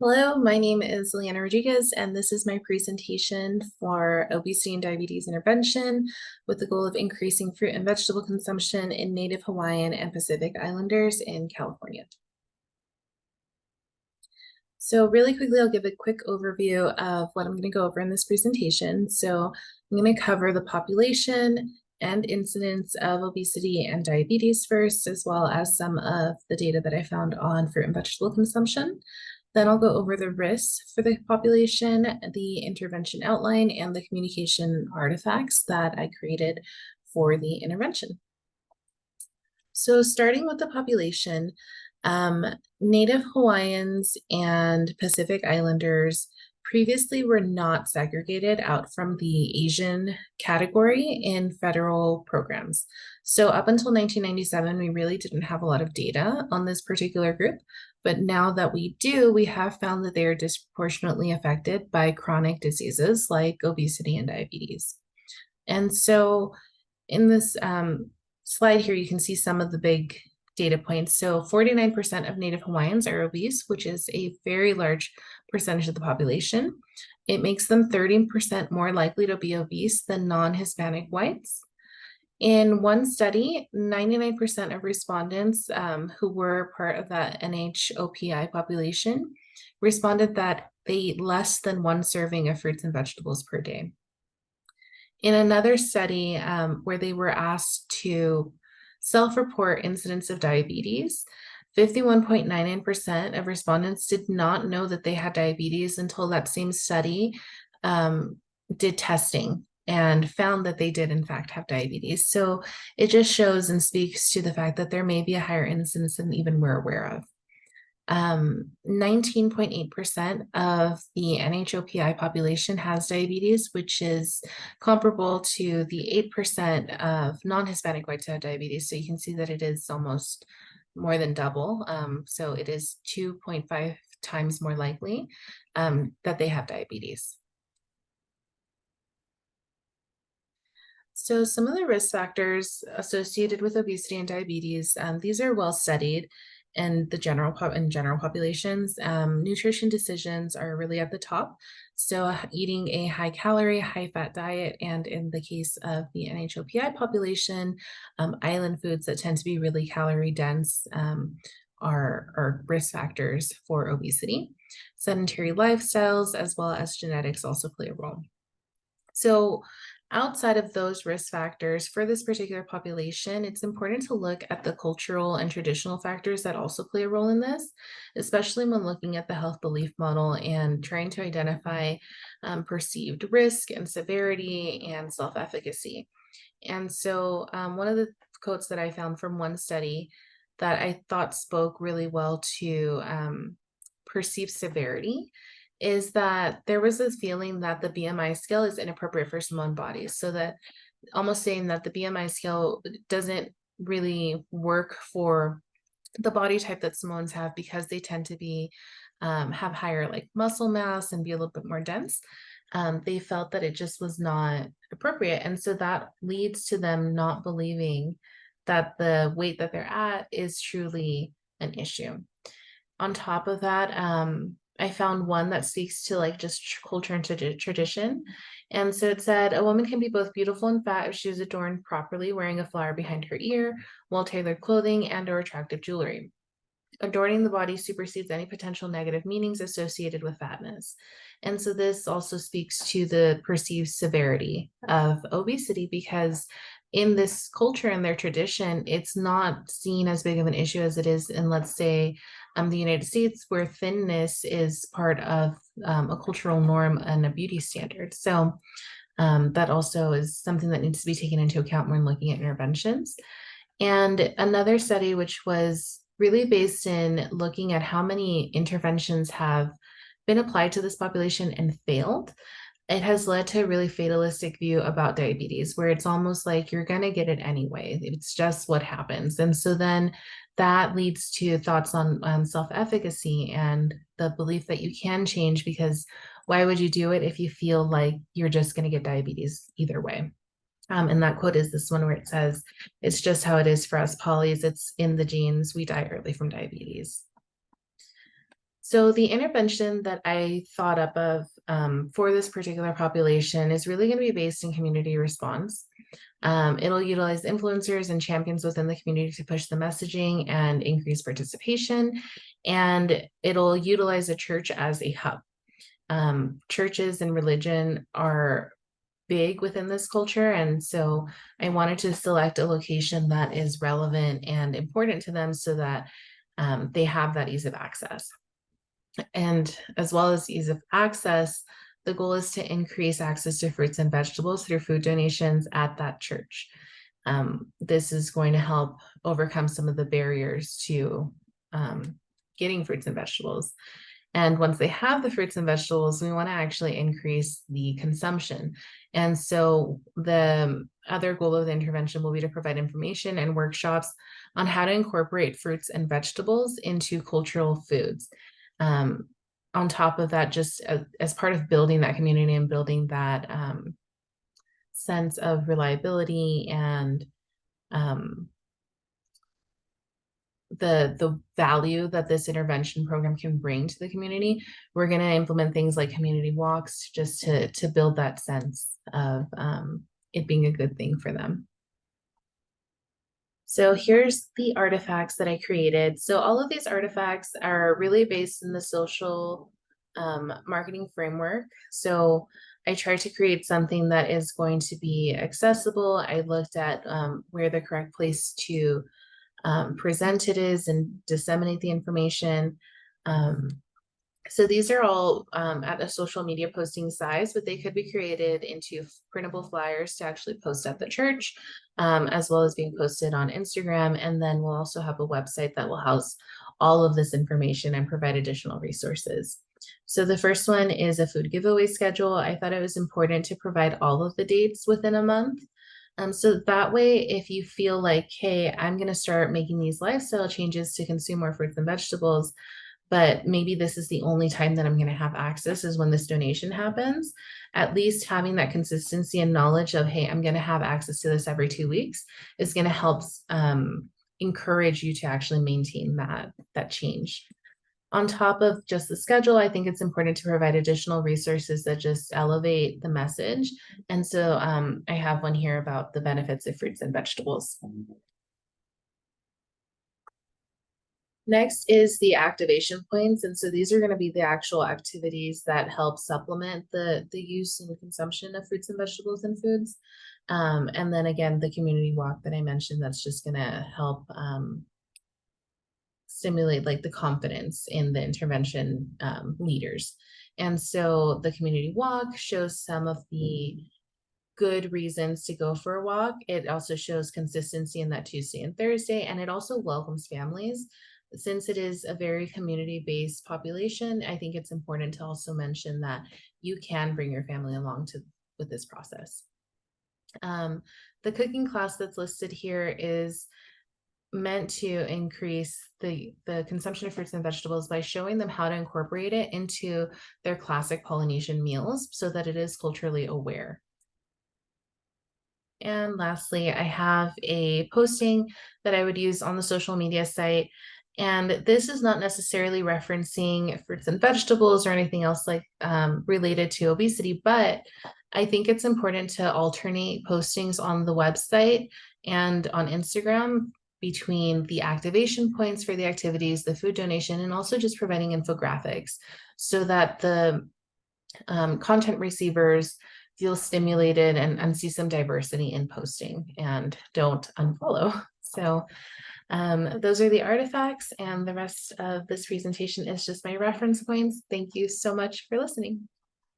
Hello, my name is Leanna Rodriguez, and this is my presentation for obesity and diabetes intervention with the goal of increasing fruit and vegetable consumption in Native Hawaiian and Pacific Islanders in California. So really quickly, I'll give a quick overview of what I'm going to go over in this presentation. So I'm going to cover the population and incidence of obesity and diabetes first, as well as some of the data that I found on fruit and vegetable consumption. Then I'll go over the risks for the population, the intervention outline, and the communication artifacts that I created for the intervention. So starting with the population, Native Hawaiians and Pacific Islanders previously were not segregated out from the Asian category in federal programs. So up until 1997, we really didn't have a lot of data on this particular group. But now that we do, we have found that they are disproportionately affected by chronic diseases like obesity and diabetes. And so in this slide here, you can see some of the big data points. So 49% of Native Hawaiians are obese, which is a very large percentage of the population. It makes them 30% more likely to be obese than non-Hispanic whites. In one study, 99% of respondents who were part of that NHOPI population responded that they eat less than one serving of fruits and vegetables per day. In another study where they were asked to self-report incidence of diabetes, 51.99% of respondents did not know that they had diabetes until that same study did testing and found that they did in fact have diabetes. So it just shows and speaks to the fact that there may be a higher incidence than even we're aware of. 19.8% of the NHOPI population has diabetes, which is comparable to the 8% of non-Hispanic whites who have diabetes. So you can see that it is almost more than double. So it is 2.5 times more likely that they have diabetes. So some of the risk factors associated with obesity and diabetes, these are well studied in the general populations. Nutrition decisions are really at the top. So eating a high calorie, high fat diet, and in the case of the NHOPI population, island foods that tend to be really calorie dense are risk factors for obesity. Sedentary lifestyles as well as genetics also play a role. So outside of those risk factors for this particular population, it's important to look at the cultural and traditional factors that also play a role in this, especially when looking at the health belief model and trying to identify perceived risk and severity and self-efficacy. And so one of the quotes that I found from one study that I thought spoke really well to perceived severity is that there was this feeling that the BMI scale is inappropriate for Samoan bodies. So that almost saying that the BMI scale doesn't really work for the body type that Samoans have because they tend to be have higher like muscle mass and be a little bit more dense. They felt that it just was not appropriate. And so that leads to them not believing that the weight that they're at is truly an issue. On top of that, I found one that speaks to like just culture and tradition. And so it said, a woman can be both beautiful and fat if she is adorned properly, wearing a flower behind her ear, well-tailored clothing, and or attractive jewelry. Adorning the body supersedes any potential negative meanings associated with fatness. And so this also speaks to the perceived severity of obesity because in this culture and their tradition, it's not seen as big of an issue as it is in, let's say, the United States, where thinness is part of a cultural norm and a beauty standard. So that also is something that needs to be taken into account when looking at interventions. And another study, which was really based in looking at how many interventions have been applied to this population and failed, it has led to a really fatalistic view about diabetes, where it's almost like you're going to get it anyway. It's just what happens. And so then that leads to thoughts on self-efficacy and the belief that you can change, because why would you do it if you feel like you're just going to get diabetes either way? And that quote is this one where it says, "It's just how it is for us polys. It's in the genes. We die early from diabetes." So the intervention that I thought up of for this particular population is really going to be based in community response. It'll utilize influencers and champions within the community to push the messaging and increase participation. And it'll utilize a church as a hub. Churches and religion are big within this culture. And so I wanted to select a location that is relevant and important to them so that they have that ease of access. And as well as ease of access, the goal is to increase access to fruits and vegetables through food donations at that church. This is going to help overcome some of the barriers to getting fruits and vegetables. And once they have the fruits and vegetables, we want to actually increase the consumption. And so the other goal of the intervention will be to provide information and workshops on how to incorporate fruits and vegetables into cultural foods. On top of that, just as part of building that community and building that sense of reliability and the value that this intervention program can bring to the community, we're going to implement things like community walks just to build that sense of it being a good thing for them. So here's the artifacts that I created. So all of these artifacts are really based in the social marketing framework. So I tried to create something that is going to be accessible. I looked at where the correct place to present it is and disseminate the information. So these are all at a social media posting size, but they could be created into printable flyers to actually post at the church, as well as being posted on Instagram. And then we'll also have a website that will house all of this information and provide additional resources. So the first one is a food giveaway schedule. I thought it was important to provide all of the dates within a month. So that way, if you feel like, hey, I'm going to start making these lifestyle changes to consume more fruits and vegetables, but maybe this is the only time that I'm going to have access is when this donation happens, at least having that consistency and knowledge of, hey, I'm going to have access to this every 2 weeks is going to help encourage you to actually maintain that change. On top of just the schedule, I think it's important to provide additional resources that just elevate the message. And so I have one here about the benefits of fruits and vegetables. Next is the activation points. And so these are going to be the actual activities that help supplement the use and consumption of fruits and vegetables and foods. And then again, the community walk that I mentioned, that's just going to help stimulate like the confidence in the intervention leaders. And so the community walk shows some of the good reasons to go for a walk. It also shows consistency in that Tuesday and Thursday, and it also welcomes families. Since it is a very community-based population, I think it's important to also mention that you can bring your family along with this process. The cooking class that's listed here is meant to increase the consumption of fruits and vegetables by showing them how to incorporate it into their classic Polynesian meals so that it is culturally aware. And lastly, I have a posting that I would use on the social media site. And this is not necessarily referencing fruits and vegetables or anything else like related to obesity, but I think it's important to alternate postings on the website and on Instagram between the activation points for the activities, the food donation, and also just providing infographics so that the content receivers feel stimulated and see some diversity in posting and don't unfollow. So those are the artifacts, and the rest of this presentation is just my reference points. Thank you so much for listening.